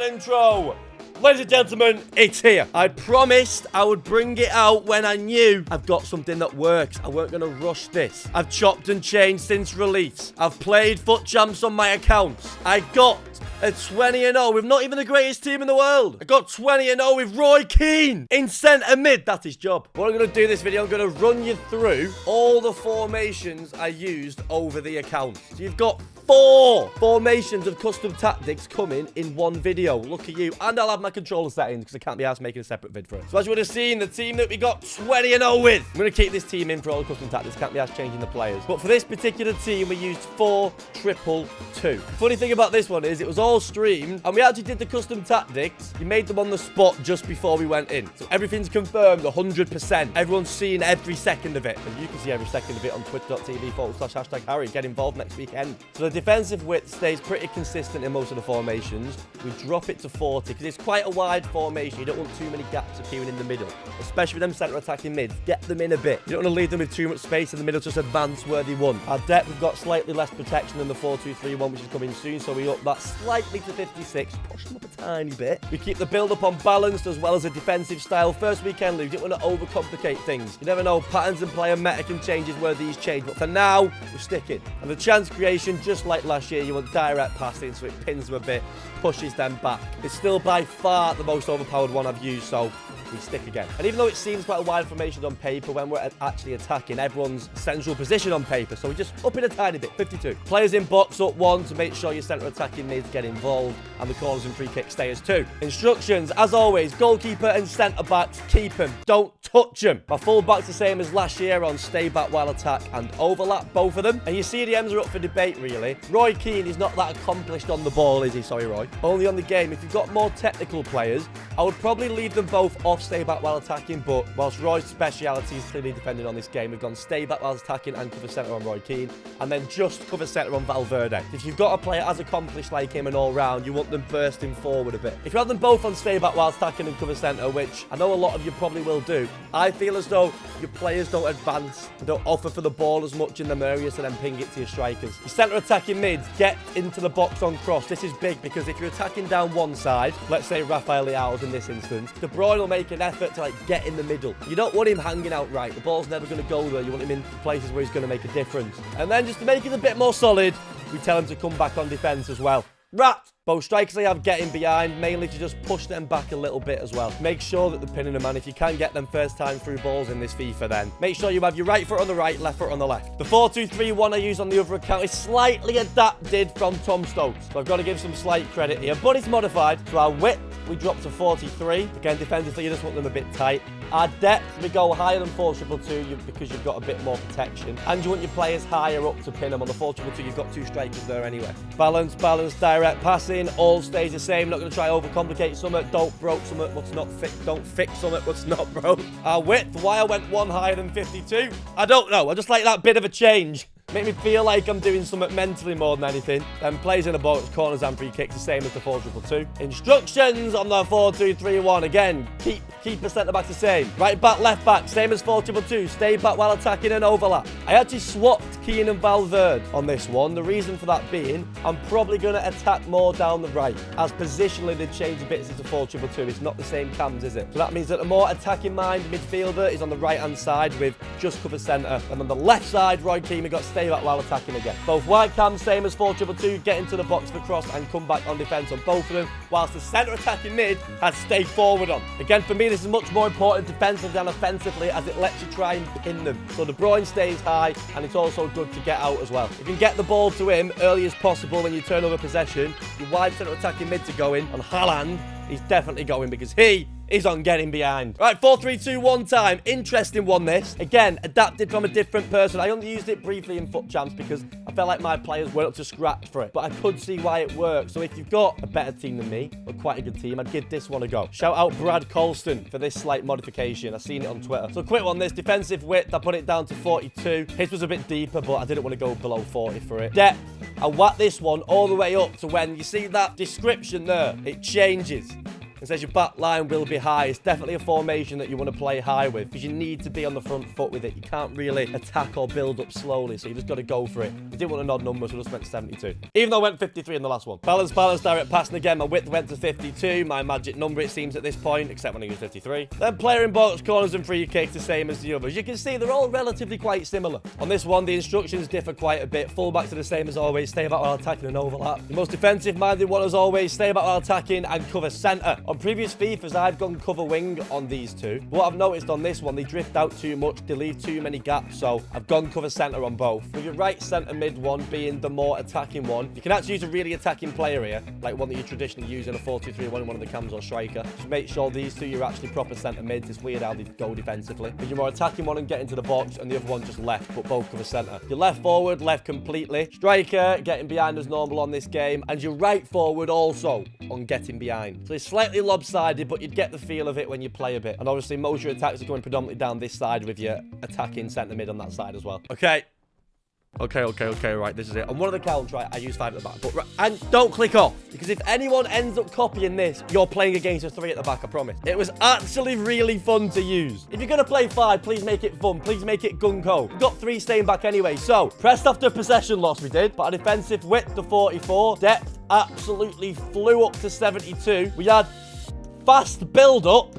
intro. Ladies and gentlemen, it's here. I promised I would bring it out when I knew I've got something that works. I weren't going to rush this. I've chopped and changed since release. I've played FUT Champs on my accounts. I got a 20-0 with not even the greatest team in the world. I got 20-0 with Roy Keane in centre mid. That's his job. What I'm going to do this video, I'm going to run you through all the formations I used over the account. So you've got 4 formations of custom tactics coming in one video. Look at you. And I'll have my controller settings because I can't be asked making a separate vid for it. So as you would have seen, the team that we got 20-0 with. I'm going to keep this team in for all the custom tactics. Can't be asked changing the players. But for this particular team, we used 4-2-2. Funny thing about this one is it was all streamed and we actually did the custom tactics. You made them on the spot just before we went in. So everything's confirmed 100%. Everyone's seeing every second of it. And you can see every second of it on twitch.tv/#Harry. Get involved next weekend. So the defensive width stays pretty consistent in most of the formations. We drop it to 40 because it's quite a wide formation. You don't want too many gaps appearing in the middle, especially with them centre attacking mids. Get them in a bit. You don't want to leave them with too much space in the middle to just advance where they want. Our depth, we've got slightly less protection than the 4-2-3-1, which is coming soon, so we up that slightly to 56. Push them up a tiny bit. We keep the build-up on balanced as well as a defensive style. First weekend, Lou, you don't want to overcomplicate things. You never know, patterns and player meta can change where these change, but for now, we're sticking. And the chance creation, just like last year, you want direct passing so it pins them a bit, pushes them back. It's still by far the most overpowered one I've used, so we stick again. And even though it seems quite a wide formation on paper, when we're actually attacking, everyone's central position on paper, so we just up it a tiny bit, 52. Players in box up 1 to make sure your centre attacking mids get involved, and the corners and free kicks stay as 2. Instructions, as always, goalkeeper and centre backs, keep them, don't touch them. My full back's the same as last year on stay back while attack and overlap, both of them. And your CDMs are up for debate, really. Roy Keane is not that accomplished on the ball, is he? Sorry, Roy. Only on the game. If you've got more technical players, I would probably leave them both off stay back while attacking, but whilst Roy's speciality is clearly defending on this game, we've gone stay back while attacking and cover centre on Roy Keane, and then just cover centre on Valverde. If you've got a player as accomplished like him and all round, you want them bursting forward a bit. If you have them both on stay back while attacking and cover centre, which I know a lot of you probably will do, I feel as though your players don't advance, don't offer for the ball as much in them areas to then ping it to your strikers. Your centre attacking mids, get into the box on cross. This is big because if you're attacking down one side, let's say Rafael Leao's in this instance, De Bruyne will make an effort to get in the middle. You don't want him hanging out right. The ball's never going to go there. You want him in places where he's going to make a difference. And then just to make it a bit more solid, we tell him to come back on defense as well. Rat! Both strikers they have getting behind, mainly to just push them back a little bit as well. Make sure that they're pinning them, and if you can get them first time through balls in this FIFA, then make sure you have your right foot on the right, left foot on the left. The 4-2-3-1 I use on the other account is slightly adapted from Tom Stokes, so I've got to give some slight credit here, but it's modified. So our width, we drop to 43. Again, defensively, you just want them a bit tight. Our depth, we go higher than 4-2-2 because you've got a bit more protection. And you want your players higher up to pin them. On the 4-2-2, you've got 2 strikers there anyway. Balance, direct passing, all stays the same. Not going to try overcomplicate something. Don't broke something what's not fixed. Don't fix something what's not broke. Our width, why I went 1 higher than 52? I don't know. I just like that bit of a change. Make me feel like I'm doing something mentally more than anything. Then plays in the box, corners and free kicks, the same as the 4-2-2. Instructions on the 4-2-3-1. Again, keep the centre back the same. Right back, left back, same as 4-2-2. Stay back while attacking and overlap. I actually swapped Keane and Valverde on this one. The reason for that being, I'm probably going to attack more down the right. As positionally, they've changed a bit since the 4-2-2. It's not the same cams, is it? So that means that the more attacking minded midfielder is on the right-hand side with just cover centre. And on the left side, Roy Keane, we got stay back while attacking again. Both wide cams, same as 4-2-2, get into the box for cross and come back on defence on both of them, whilst the centre attacking mid has stayed forward on. Again, for me, this is much more important defensively than offensively as it lets you try and pin them. So De Bruyne stays high, and it's also good to get out as well. If you can get the ball to him early as possible when you turn over possession, your wide centre attacking mid to go in on Haaland, he's definitely going because he is on getting behind. Right, 4-3-2-1 time. Interesting one, this. Again, adapted from a different person. I only used it briefly in FUT Champs because I felt like my players weren't up to scratch for it. But I could see why it works. So if you've got a better team than me, or quite a good team, I'd give this one a go. Shout out Brad Colston for this slight modification. I've seen it on Twitter. So quick one, this. Defensive width, I put it down to 42. His was a bit deeper, but I didn't want to go below 40 for it. Depth, I whacked this one all the way up to when you see that description there, it changes. It says your back line will be high. It's definitely a formation that you want to play high with because you need to be on the front foot with it. You can't really attack or build up slowly, so you just got to go for it. I didn't want an odd number, so I just went 72. Even though I went 53 in the last one. Balance, direct passing again. My width went to 52. My magic number, it seems, at this point, except when I use 53. Then player in box, corners and free kicks, the same as the others. You can see they're all relatively quite similar. On this one, the instructions differ quite a bit. Fullbacks are the same as always. Stay back while attacking and overlap. The most defensive-minded one, as always, stay back while attacking and cover centre. On previous FIFAs, I've gone cover wing on these two. What I've noticed on this one, they drift out too much. They leave too many gaps, so I've gone cover centre on both. With your right centre mid one being the more attacking one, you can actually use a really attacking player here, like one that you traditionally use in a 4-2-3-1 in one of the cams or striker. Just make sure these two you're actually proper centre mids. It's weird how they go defensively. With your more attacking one and get into the box, and the other one just left, but both cover centre. Your left forward, left completely. Striker, getting behind as normal on this game, and your right forward also on getting behind. So it's slightly lopsided, but you'd get the feel of it when you play a bit. And obviously, most of your attacks are going predominantly down this side with your attacking centre mid on that side as well. Okay, right, this is it. On one of the counts, right, I use 5 at the back. But right, and don't click off, because if anyone ends up copying this, you're playing against a 3 at the back, I promise. It was actually really fun to use. If you're going to play 5, please make it fun. Please make it gung-ho. We've got 3 staying back anyway. So, pressed after possession loss, we did. But our defensive width to 44. Depth absolutely flew up to 72. We had fast build-up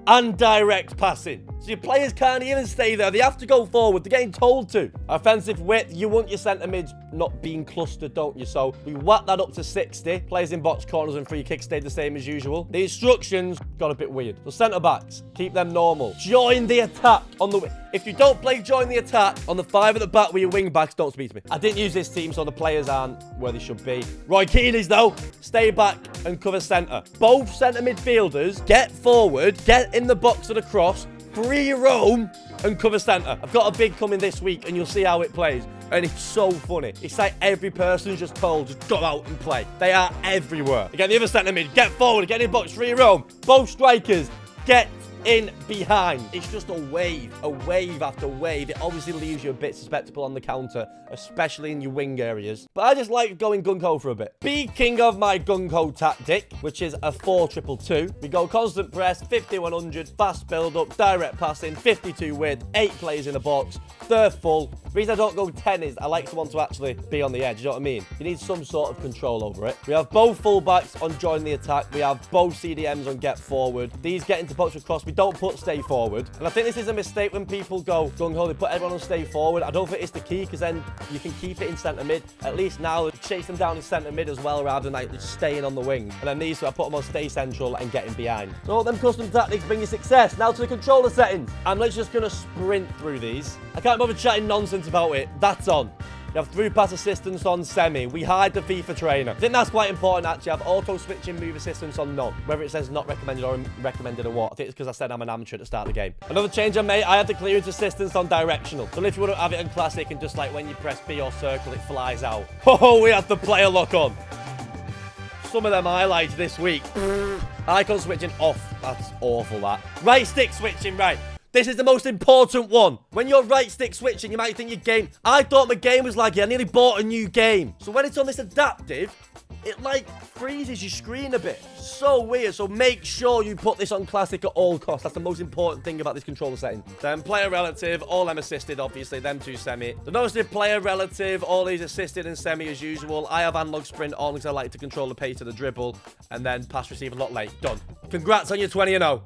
and direct passing. So your players can't even stay there. They have to go forward. They're getting told to. Offensive width, you want your centre mids not being clustered, don't you? So we whacked that up to 60. Players in box, corners and free kicks stayed the same as usual. The instructions got a bit weird. So centre backs, keep them normal. Join the attack on the... If you don't play join the attack on the 5 at the back with your wing backs, don't speak to me. I didn't use this team, so the players aren't where they should be. Roy Keane's though, stay back and cover centre. Both centre midfielders, get forward, get in the box at a cross, free roam and cover centre. I've got a big coming this week and you'll see how it plays. And it's so funny. It's like every person's just told, just go out and play. They are everywhere. Again, the other centre mid, get forward, get in box, free roam. Both strikers, get in behind. It's just a wave after wave. It obviously leaves you a bit susceptible on the counter, especially in your wing areas. But I just like going gung-ho for a bit. Speaking of my gung-ho tactic, which is a 4-2-2-2, we go constant press, 50-100, fast build-up, direct passing, 52 width, 8 players in the box, they're full. The reason I don't go 10 is I like someone to actually be on the edge, you know what I mean? You need some sort of control over it. We have both fullbacks on join the attack. We have both CDMs on get forward. These get into box with cross. We don't put stay forward. And I think this is a mistake when people go gung-ho, they put everyone on stay forward. I don't think it's the key, because then you can keep it in centre mid. At least now, chase them down in centre mid as well, rather than like just staying on the wing. And then these two, I put them on stay central and getting behind. So them custom tactics bring you success. Now to the controller settings. I'm just going to sprint through these. I can't bother chatting nonsense about it. That's on. You have through pass assistance on semi. We hide the FIFA trainer. I think that's quite important, actually. I have auto switching move assistance on none. Whether it says not recommended or recommended or what. I think it's because I said I'm an amateur at the start of the game. Another change I made, I had the clearance assistance on directional. So if you want to have it on classic and just like when you press B or circle, it flies out. Oh, we had the player lock on. Some of them highlights this week. Icon switching off. That's awful, that. Right stick switching, right. This is the most important one. When you're right stick switching, you might think your game... I thought my game was laggy. I nearly bought a new game. So when it's on this adaptive, it like freezes your screen a bit. So weird. So make sure you put this on classic at all costs. That's the most important thing about this controller setting. Then player relative, all them assisted, obviously. Them two semi. The notice player relative, all these assisted and semi as usual. I have analog sprint on because I like to control the pace of the dribble. And then pass receiver not late. Done. Congrats on your 20-0.